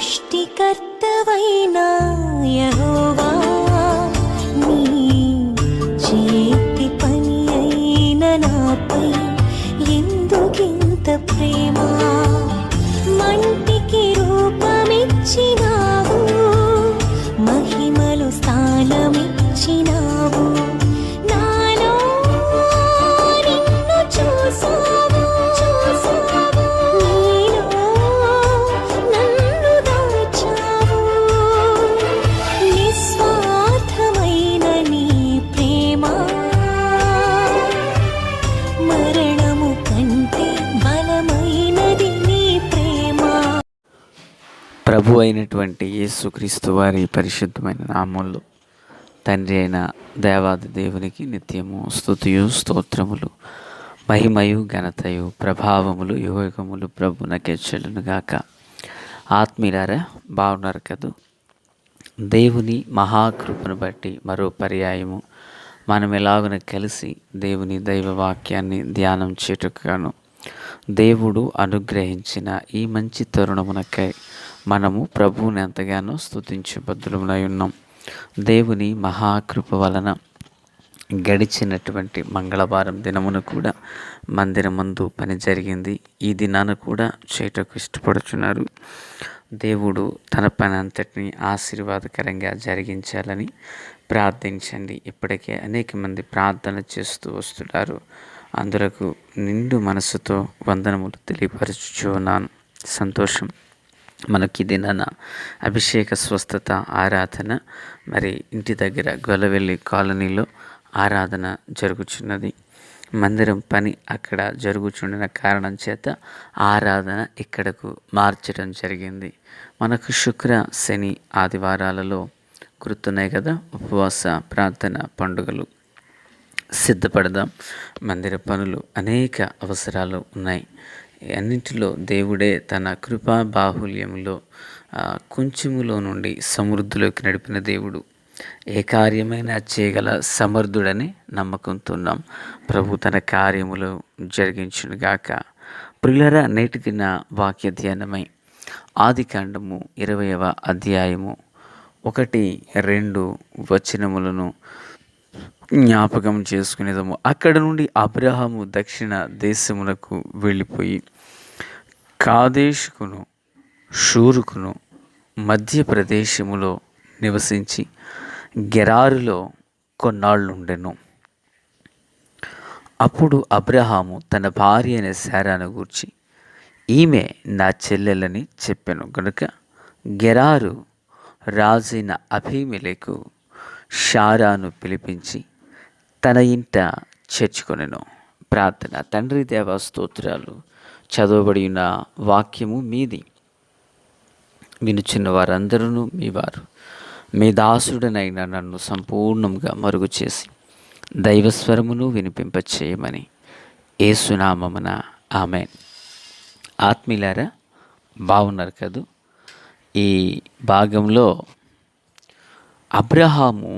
సృష్టికర్తవైనా యెహోవా, నీ చేతి పని అయిన నాపై ఎందుకింత ప్రేమ? మంటికి రూపమిచ్చినావు, మహిమలు స్థానమిచ్చినావు. నాలో నిన్ను చూసావు, నీలో నన్ను దాచావు. నిస్వార్థమైన నీ ప్రేమ మరణము కంటే బలమైనది నీ ప్రేమ. ప్రభు అయినటువంటి యేసుక్రీస్తు వారి పరిశుద్ధమైన నామంలో తండ్రి అయిన దేవాది దేవునికి నిత్యము స్తుతియు స్తోత్రములు, మహిమయు ఘనతయు ప్రభావములు యుగములు ప్రభునకే చెల్లునుగాక. ఆత్మీయులారా, బాగున్నారు కదూ? దేవుని మహాకృపను బట్టి మరో పర్యాయము మనం ఎలాగున కలిసి దేవుని దైవవాక్యాన్ని ధ్యానం చేటుగాను దేవుడు అనుగ్రహించిన ఈ మంచి తరుణమునకై మనము ప్రభువుని ఎంతగానో స్తుతించే బద్దులమునై ఉన్నాం. దేవుని మహాకృప వలన గడిచినటువంటి మంగళవారం దినమున కూడా మందిరమందు పని జరిగింది. ఈ దినాన కూడా చేయటకు ఇష్టపడుచున్నారు. దేవుడు తన పని అంతటిని ఆశీర్వాదకరంగా జరిగించాలని ప్రార్థించండి. ఇప్పటికే అనేక మంది ప్రార్థన చేస్తూ వస్తున్నారు. అందరకు నిండు మనసుతో వందనములు తెలియపరచుచున్నాను. సంతోషం. మనకి దినాన అభిషేక స్వస్థత ఆరాధన మరి ఇంటి దగ్గర గొల్లవెల్లి కాలనీలో ఆరాధన జరుగుచున్నది. మందిరం పని అక్కడ జరుగుచుండిన కారణం చేత ఆరాధన ఇక్కడకు మార్చడం జరిగింది. మనకు శుక్ర శని ఆదివారాలలో గుర్తున్నాయి కదా, ఉపవాస ప్రార్థన పండుగలు. సిద్ధపడదాం. మందిర పనులు అనేక అవసరాలు ఉన్నాయి. అన్నింటిలో దేవుడే తన కృపా బాహుల్యంలో కొంచెములో నుండి సమృద్ధిలోకి నడిపిన దేవుడు. ఏ కార్యమైనా చేయగల సమర్థుడని నమ్మకంతున్నాం. ప్రభు తన కార్యములు జరిగించునుగాక. ప్రియులారా, నేటి దిన వాక్య ధ్యానమై ఆదికాండము 20వ అధ్యాయము 1-2 వచనములను జ్ఞాపకం చేసుకునేదము. అక్కడ నుండి అబ్రహాము దక్షిణ దేశమునకు వెళ్ళిపోయి కాదేశుకును షూరుకును మధ్యప్రదేశములో నివసించి గెరారులో కొన్నాళ్ళుండెను. అప్పుడు అబ్రహాము తన భార్య అయిన శారాను గూర్చి, ఈమె నా చెల్లెలని చెప్పెను గనుక గెరారు రాజైన అబీమెలెకు షారాను పిలిపించి తన ఇంట చేర్చుకొనెను. ప్రార్థన. తండ్రి దేవ, స్తోత్రాలు. చదవబడి ఉన్న వాక్యము మీది. వినుచున్న వారందరూ మీ వారు. మీ దాసుడనైనా నన్ను సంపూర్ణంగా మరుగు చేసి దైవస్వరమును వినిపింపచేయమని యేసునామమున ఆమేన్. ఆత్మీయులారా, బాగున్నారు కదూ? ఈ భాగంలో అబ్రహాము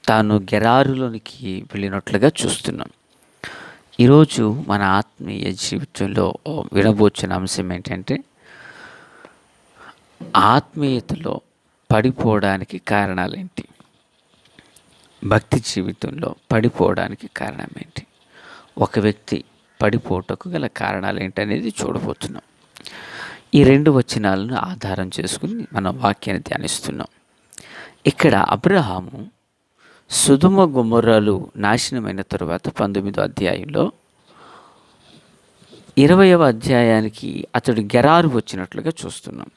తాను గెరారులోనికి వెళ్ళినట్లుగా చూస్తున్నాం. ఈరోజు మన ఆత్మీయ జీవితంలో వినబోచిన అంశం ఏంటంటే, ఆత్మీయతలో పడిపోవడానికి కారణాలేంటి? భక్తి జీవితంలో పడిపోవడానికి కారణం ఏంటి? ఒక వ్యక్తి పడిపోవటకు గల కారణాలు ఏంటనేది చూడబోతున్నాం. ఈ 2 వచనాలను ఆధారం చేసుకుని మనం వాక్యాన్ని ధ్యానిస్తున్నాం. ఇక్కడ అబ్రహాము సొదొమ గొమొర్రాలు నాశనమైన తరువాత 19వ అధ్యాయంలో 20వ అధ్యాయానికి అతడు గెరారు వచ్చినట్లుగా చూస్తున్నాం.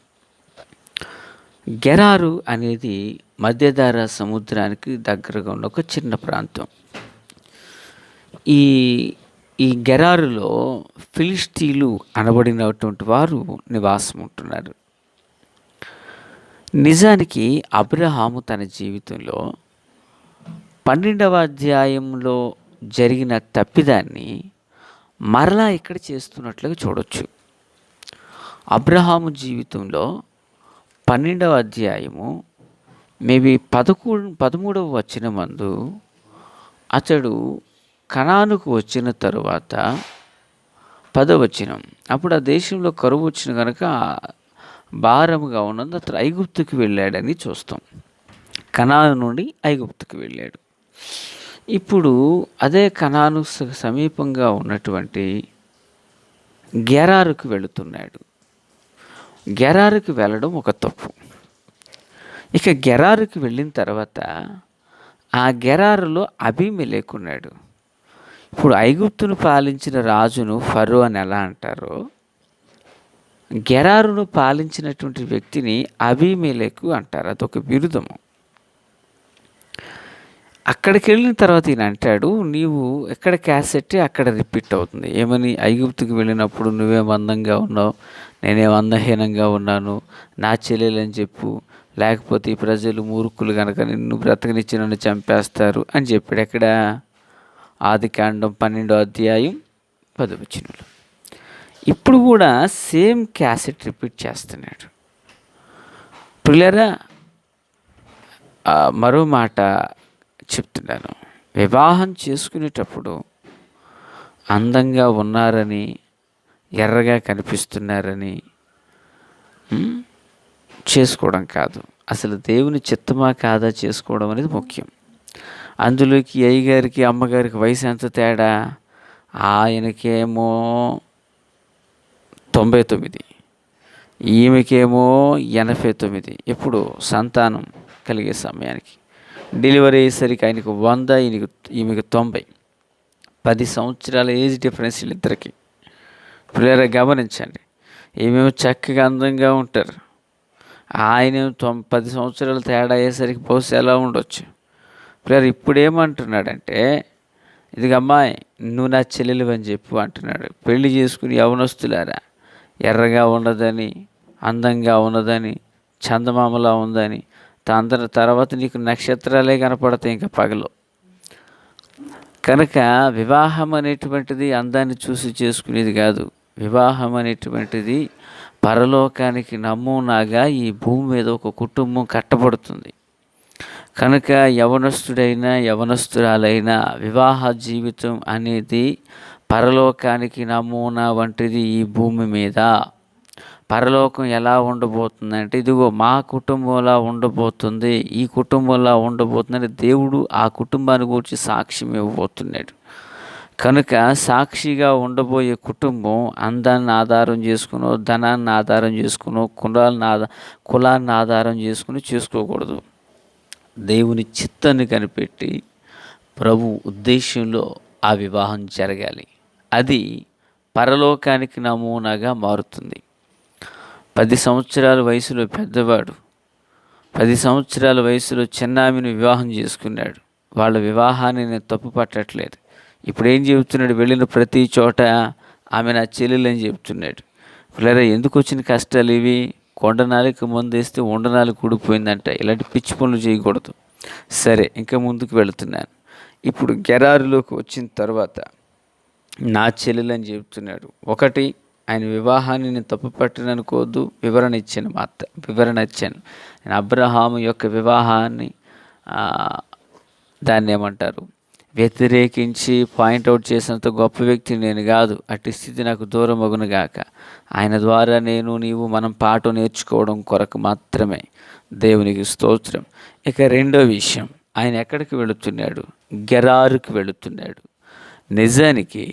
గెరారు అనేది మధ్యధరా సముద్రానికి దగ్గరగా ఉన్న ఒక చిన్న ప్రాంతం. ఈ గెరారులో ఫిలిష్తీలు అనబడినటువంటి వారు నివాసం ఉంటున్నారు. నిజానికి అబ్రహాము తన జీవితంలో 12వ అధ్యాయంలో జరిగిన తప్పిదాన్ని మరలా ఇక్కడ చేస్తున్నట్లుగా చూడొచ్చు. అబ్రహాము జీవితంలో 12వ అధ్యాయము మేబీ 13వ వచనమందు అతడు కనానుకు వచ్చిన తరువాత 10వ వచనం, అప్పుడు ఆ దేశంలో కరువు వచ్చిన కనుక భారముగా ఉన్నది అతడు ఐగుప్తుకు వెళ్ళాడని చూస్తాం. కనాను నుండి ఐగుప్తుకు వెళ్ళాడు. ఇప్పుడు అదే కనాను సమీపంగా ఉన్నటువంటి గెరారుకు వెళుతున్నాడు. గెరారుకు వెళ్ళడం ఒక తప్పు. ఇక గెరారుకు వెళ్ళిన తర్వాత ఆ గెరారులో అబీమెలెకు ఉన్నాడు. ఇప్పుడు ఐగుప్తును పాలించిన రాజును ఫరో అని ఎలా అంటారో, గెరారును పాలించినటువంటి వ్యక్తిని అబీమెలెకు అంటారు. అదొక బిరుదము. అక్కడికి వెళ్ళిన తర్వాత ఈయన అంటాడు, నీవు ఎక్కడ క్యాసెట్ అక్కడ రిపీట్ అవుతుంది. ఏమని? ఐగుప్తుకు వెళ్ళినప్పుడు నువ్వేం అందంగా ఉన్నావు, నేనేం అందహీనంగా ఉన్నాను, నా చెల్లెలని చెప్పు, లేకపోతే ఈ ప్రజలు మూర్ఖులు కనుక నిన్ను బ్రతకనిచ్చి నన్ను చంపేస్తారు అని చెప్పాడు. ఎక్కడ? ఆదికాండం 12వ అధ్యాయం 10వ వచనంలో. ఇప్పుడు కూడా సేమ్ క్యాసెట్ రిపీట్ చేస్తున్నాడు. పిల్లరా, మరో మాట చెప్తున్నాను. వివాహం చేసుకునేటప్పుడు అందంగా ఉన్నారని, ఎర్రగా కనిపిస్తున్నారని చేసుకోవడం కాదు. అసలు దేవుని చిత్తమా కాదా చేసుకోవడం అనేది ముఖ్యం. అందులోకి అయ్యగారికి అమ్మగారికి వయసు ఎంత తేడా? ఆయనకేమో 99, ఈమెకేమో 89. ఎప్పుడు? సంతానం కలిగే సమయానికి. డెలివరీ అయ్యేసరికి ఆయనకు 100, ఈమెకు 90. 10 సంవత్సరాల ఏజ్ డిఫరెన్స్ వీళ్ళిద్దరికి. పిల్లలు గమనించండి. ఈమెమో చక్కగా అందంగా ఉంటారు, ఆయన 10 సంవత్సరాల తేడా అయ్యేసరికి బహుశా ఎలా ఉండొచ్చు. పిల్లలు ఇప్పుడు ఏమంటున్నాడంటే, ఇదిగో అమ్మాయి నువ్వు నా చెల్లెలు అని చెప్పు అంటున్నాడు. పెళ్లి చేసుకుని యవనస్తులారా, ఎర్రగా ఉన్నదని, అందంగా ఉన్నదని, చందమామలా ఉందని, అందరి తర్వాత నీకు నక్షత్రాలే కనపడతాయి ఇంకా పగలు. కనుక వివాహం అనేటువంటిది అందాన్ని చూసి చేసుకునేది కాదు. వివాహం అనేటువంటిది పరలోకానికి నమూనాగా ఈ భూమి మీద ఒక కుటుంబం కట్టబడుతుంది. కనుక యవనస్తుడైనా యవనస్తురాలైనా వివాహ జీవితం అనేది పరలోకానికి నమూనా వంటిది. ఈ భూమి మీద పరలోకం ఎలా ఉండబోతుందంటే, ఇదిగో మా కుటుంబంలా ఉండబోతుంది, ఈ కుటుంబంలా ఉండబోతుందని దేవుడు ఆ కుటుంబాన్ని గురించి సాక్ష్యం ఇవ్వబోతున్నాడు. కనుక సాక్షిగా ఉండబోయే కుటుంబం అందాన్ని ఆధారం చేసుకునో, ధనాన్ని ఆధారం చేసుకునో, కులాన్ని ఆధారం చేసుకుని చేసుకోకూడదు. దేవుని చిత్తాన్ని కనిపెట్టి ప్రభు ఉద్దేశంలో ఆ వివాహం జరగాలి. అది పరలోకానికి నమూనాగా మారుతుంది. 10 సంవత్సరాల వయసులో పెద్దవాడు 10 సంవత్సరాల వయసులో చిన్నామిని వివాహం చేసుకున్నాడు. వాళ్ళ వివాహాన్ని నేను తప్పు పట్టట్లేదు. ఇప్పుడు ఏం చెబుతున్నాడు? వెళ్ళిన ప్రతి చోట ఆమె నా చెల్లెలని చెబుతున్నాడు. పిల్లరా, ఎందుకు వచ్చిన కష్టాలు ఇవి? కొండనాలికి మందేస్తే ఉండనాలికి ఊడిపోయిందంట. ఇలాంటి పిచ్చి పనులు చేయకూడదు. సరే, ఇంకా ముందుకు వెళుతున్నాను. ఇప్పుడు గెరారులోకి వచ్చిన తర్వాత నా చెల్లెలని చెబుతున్నాడు. ఒకటి, ఆయన వివాహాన్ని నేను తప్పు పట్టిననుకోవద్దు, వివరణ ఇచ్చాను. నేను అబ్రహాము యొక్క వివాహాన్ని దాన్ని ఏమంటారు, వ్యతిరేకించి పాయింట్అవుట్ చేసినంత గొప్ప వ్యక్తి నేను కాదు. అట్టి స్థితి నాకు దూరం అగునుగాక. ఆయన ద్వారా నీవు మనం పాఠం నేర్చుకోవడం కొరకు మాత్రమే. దేవునికి స్తోత్రం. ఇక రెండో విషయం, ఆయన ఎక్కడికి వెళుతున్నాడు? గెరారుకి వెళుతున్నాడు. నిజానికి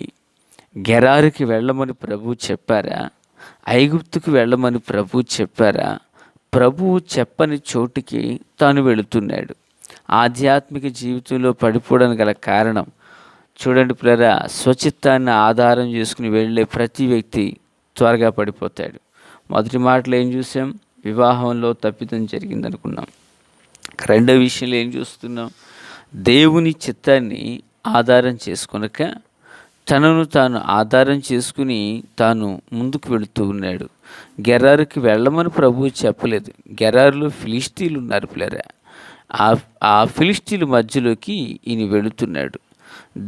గెరారుకి వెళ్ళమని ప్రభువు చెప్పారా? ఐగుప్తుకు వెళ్ళమని ప్రభువు చెప్పారా? ప్రభువు చెప్పని చోటికి తాను వెళుతున్నాడు. ఆధ్యాత్మిక జీవితంలో పడిపోవడానికి గల కారణం చూడండి పిల్లరా, స్వచిత్తాన్ని ఆధారం చేసుకుని వెళ్ళే ప్రతి వ్యక్తి త్వరగా పడిపోతాడు. మొదటి మాటలో ఏం చూసాం? వివాహంలో తప్పిదం జరిగింది అనుకున్నాం. రెండో విషయంలో ఏం చూస్తున్నాం? దేవుని చిత్తాన్ని ఆధారం చేసుకొనక తనను తాను ఆధారం చేసుకుని తాను ముందుకు వెళుతూ ఉన్నాడు. గెరారుకి వెళ్ళమని ప్రభువు చెప్పలేదు. గెరారులో ఫిలిష్తీలు ఉన్నారు పిల్లరా. ఆ ఫిలిష్తీల మధ్యలోకి ఈయన వెళుతున్నాడు.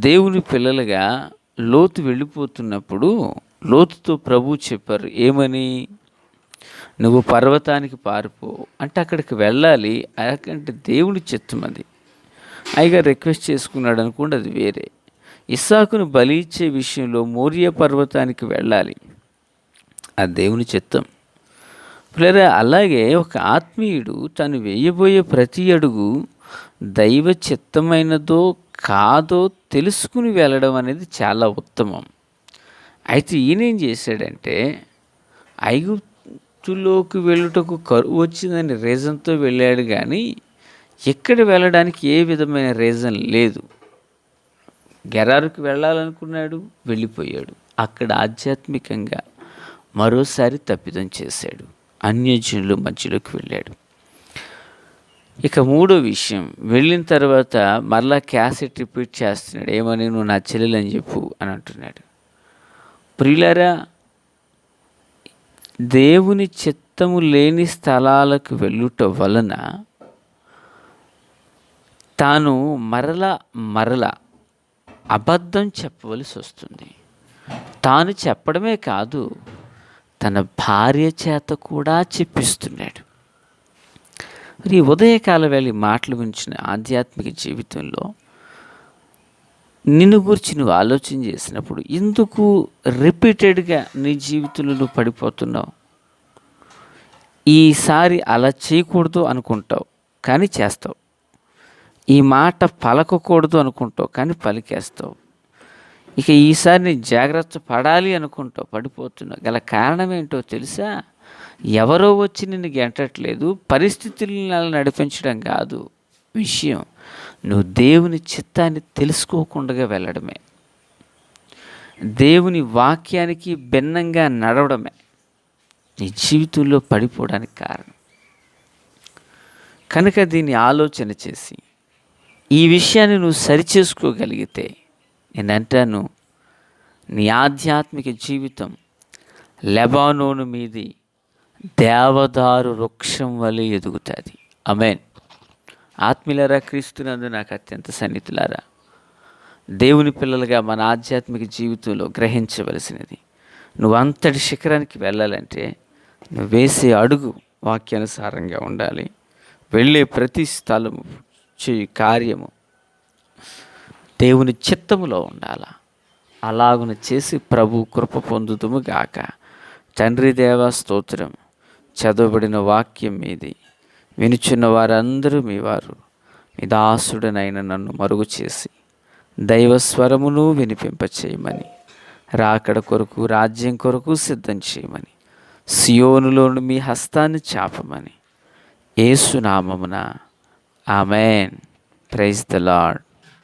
దేవుని పిల్లలుగా లోతు వెళ్ళిపోతున్నప్పుడు లోతుతో ప్రభువు చెప్పారు, ఏమని? నువ్వు పర్వతానికి పారిపో అంటే అక్కడికి వెళ్ళాలి. అంటే దేవుని చిత్తం అది. అయ్యగా రిక్వెస్ట్ చేసుకున్నాడు అనుకోండి, అది వేరే. ఇస్సాకును బలి ఇచ్చే విషయంలో మోరియా పర్వతానికి వెళ్ళాలి, అది దేవుని చిత్తం. పిల్లరా, అలాగే ఒక ఆత్మీయుడు తను వేయబోయే ప్రతి అడుగు దైవ చిత్తమైనదో కాదో తెలుసుకుని వెళ్ళడం అనేది చాలా ఉత్తమం. అయితే ఈయనేం చేశాడంటే, ఐగుప్తులోకి వెళ్ళుటకు కరువు వచ్చిందని రీజన్తో వెళ్ళాడు, కానీ ఎక్కడ వెళ్ళడానికి ఏ విధమైన రీజన్ లేదు. గెరారుకి వెళ్ళాలనుకున్నాడు, వెళ్ళిపోయాడు. అక్కడ ఆధ్యాత్మికంగా మరోసారి తప్పిదం చేశాడు, అన్యజనుల మధ్యలోకి వెళ్ళాడు. ఇక మూడో విషయం, వెళ్ళిన తర్వాత మరలా క్యాసెట్ రిపీట్ చేస్తున్నాడు. ఏమని? నువ్వు నా చెల్లెలని చెప్పు అని అంటున్నాడు. ప్రియులారా, దేవుని చిత్తము లేని స్థలాలకు వెళ్ళుట వలన తాను మరల అబద్ధం చెప్పవలసి వస్తుంది. తాను చెప్పడమే కాదు, తన భార్య చేత కూడా చెప్పిస్తున్నాడు. మరి ఉదయకాల వేళ మాటలు గురించిన ఆధ్యాత్మిక జీవితంలో నిన్ను గురించి నువ్వు ఆలోచన చేసినప్పుడు ఎందుకు రిపీటెడ్గా నీ జీవితంలో నువ్వు పడిపోతున్నావు? ఈసారి అలా చేయకూడదు అనుకుంటావు, కానీ చేస్తావు. ఈ మాట పలకకూడదు అనుకుంటావు, కానీ పలికేస్తావు. ఇక ఈసారి నీ జాగ్రత్త పడాలి అనుకుంటావు, పడిపోతున్నావు. గల కారణం ఏంటో తెలుసా? ఎవరో వచ్చి నిన్ను గెంటట్లేదు, పరిస్థితులను నడిపించడం కాదు విషయం. నువ్వు దేవుని చిత్తాన్ని తెలుసుకోకుండా వెళ్ళడమే, దేవుని వాక్యానికి భిన్నంగా నడవడమే నీ జీవితంలో పడిపోవడానికి కారణం. కనుక దీన్ని ఆలోచన చేసి ఈ విషయాన్ని నువ్వు సరిచేసుకోగలిగితే, నేనంటాను, నీ ఆధ్యాత్మిక జీవితం లెబానోను మీది దేవదారు వృక్షం వలె ఎదుగుతుంది. ఆమేన్. ఆత్మీయులారా, క్రీస్తునందు నాకు అత్యంత సన్నిహితులారా, దేవుని పిల్లలుగా మన ఆధ్యాత్మిక జీవితంలో గ్రహించవలసినది, నువ్వు అంతటి శిఖరానికి వెళ్ళాలంటే నువ్వు వేసే అడుగు వాక్యానుసారంగా ఉండాలి. వెళ్ళే ప్రతి స్థలము, చేయు కార్యము దేవుని చిత్తములో ఉండాలా. అలాగున చేసి ప్రభు కృప పొందుదుము గాక. తండ్రి దేవా స్తోత్రం. చదవబడిన వాక్యం మీది, వినుచున్న వారందరూ మీ వారు. మీ దాసుడనైన నన్ను మరుగు చేసి దైవస్వరమును వినిపింపచేయమని, రాకడ కొరకు రాజ్యం కొరకు సిద్ధం చేయమని, సియోనులోని మీ హస్తాన్ని చాపమని యేసు నామమున ఆమేన్. Praise the lord.